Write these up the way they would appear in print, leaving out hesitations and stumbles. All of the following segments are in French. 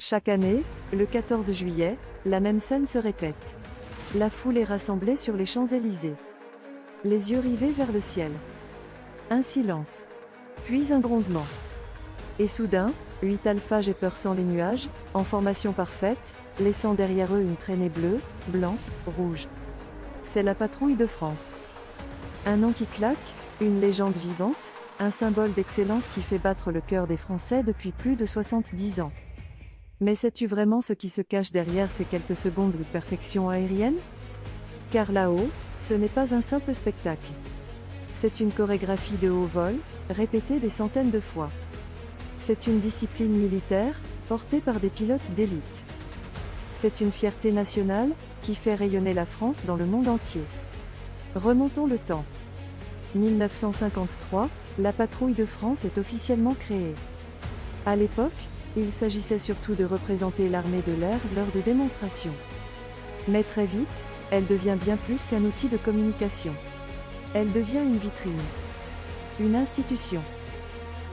Chaque année, le 14 juillet, la même scène se répète. La foule est rassemblée sur les Champs-Élysées. Les yeux rivés vers le ciel. Un silence. Puis un grondement. Et soudain, 8 alpha jets perçant les nuages, en formation parfaite, laissant derrière eux une traînée bleue, blanc, rouge. C'est la patrouille de France. Un nom qui claque, une légende vivante, un symbole d'excellence qui fait battre le cœur des Français depuis plus de 70 ans. Mais sais-tu vraiment ce qui se cache derrière ces quelques secondes de perfection aérienne? Car là-haut, ce n'est pas un simple spectacle. C'est une chorégraphie de haut vol, répétée des centaines de fois. C'est une discipline militaire, portée par des pilotes d'élite. C'est une fierté nationale, qui fait rayonner la France dans le monde entier. Remontons le temps. 1953, la patrouille de France est officiellement créée. À l'époque, il s'agissait surtout de représenter l'armée de l'air lors de démonstrations. Mais très vite, elle devient bien plus qu'un outil de communication. Elle devient une vitrine. Une institution.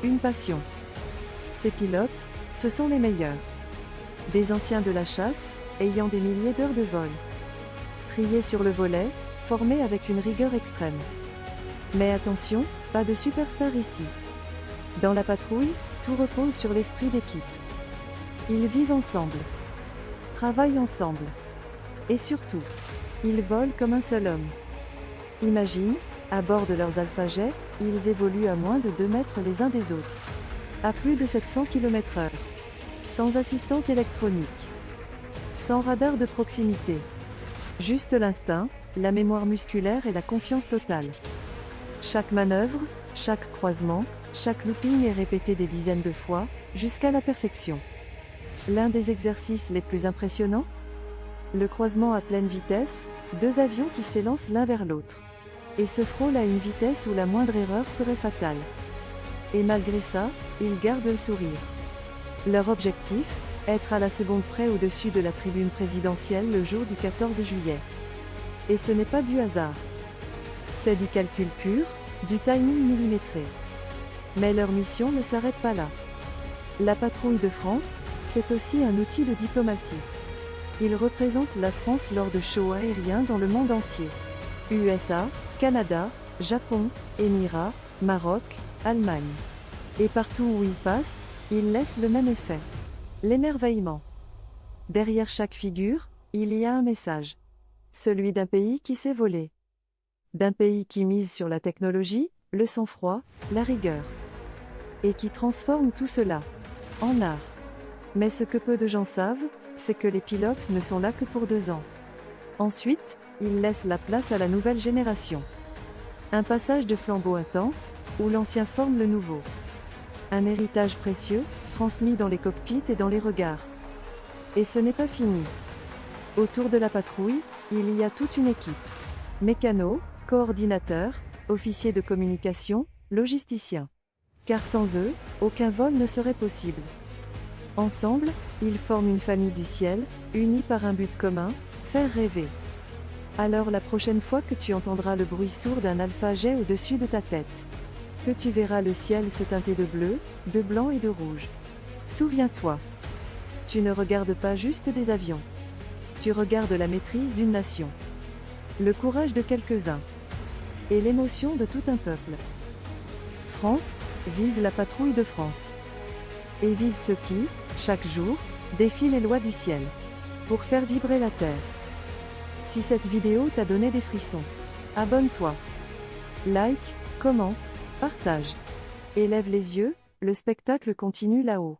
Une passion. Ces pilotes, ce sont les meilleurs. Des anciens de la chasse, ayant des milliers d'heures de vol. Triés sur le volet, formés avec une rigueur extrême. Mais attention, pas de superstar ici. Dans la patrouille, tout repose sur l'esprit d'équipe. Ils vivent ensemble. Travaillent ensemble. Et surtout, ils volent comme un seul homme. Imagine, à bord de leurs alpha-jets, ils évoluent à moins de 2 mètres les uns des autres. À plus de 700 km/h. Sans assistance électronique. Sans radar de proximité. Juste l'instinct, la mémoire musculaire et la confiance totale. Chaque manœuvre, chaque croisement, chaque looping est répété des dizaines de fois, jusqu'à la perfection. L'un des exercices les plus impressionnants? Le croisement à pleine vitesse, 2 avions qui s'élancent l'un vers l'autre. Et se frôlent à une vitesse où la moindre erreur serait fatale. Et malgré ça, ils gardent le sourire. Leur objectif? Être à la seconde près au-dessus de la tribune présidentielle le jour du 14 juillet. Et ce n'est pas du hasard. C'est du calcul pur, du timing millimétré. Mais leur mission ne s'arrête pas là. La patrouille de France, c'est aussi un outil de diplomatie. Ils représentent la France lors de shows aériens dans le monde entier. USA, Canada, Japon, Émirats, Maroc, Allemagne. Et partout où ils passent, ils laissent le même effet. L'émerveillement. Derrière chaque figure, il y a un message. Celui d'un pays qui sait voler. D'un pays qui mise sur la technologie, le sang-froid, la rigueur. Et qui transforme tout cela en art. Mais ce que peu de gens savent, c'est que les pilotes ne sont là que pour 2 ans. Ensuite, ils laissent la place à la nouvelle génération. Un passage de flambeau intense, où l'ancien forme le nouveau. Un héritage précieux, transmis dans les cockpits et dans les regards. Et ce n'est pas fini. Autour de la patrouille, il y a toute une équipe. Mécanos, coordinateurs, officiers de communication, logisticiens. Car sans eux, aucun vol ne serait possible. Ensemble, ils forment une famille du ciel, unis par un but commun, faire rêver. Alors la prochaine fois que tu entendras le bruit sourd d'un alpha-jet au-dessus de ta tête, que tu verras le ciel se teinter de bleu, de blanc et de rouge, souviens-toi. Tu ne regardes pas juste des avions. Tu regardes la maîtrise d'une nation. Le courage de quelques-uns. Et l'émotion de tout un peuple. France, vive la patrouille de France. Et vive ceux qui, chaque jour, défient les lois du ciel. Pour faire vibrer la terre. Si cette vidéo t'a donné des frissons, abonne-toi. Like, commente, partage. Et lève les yeux, le spectacle continue là-haut.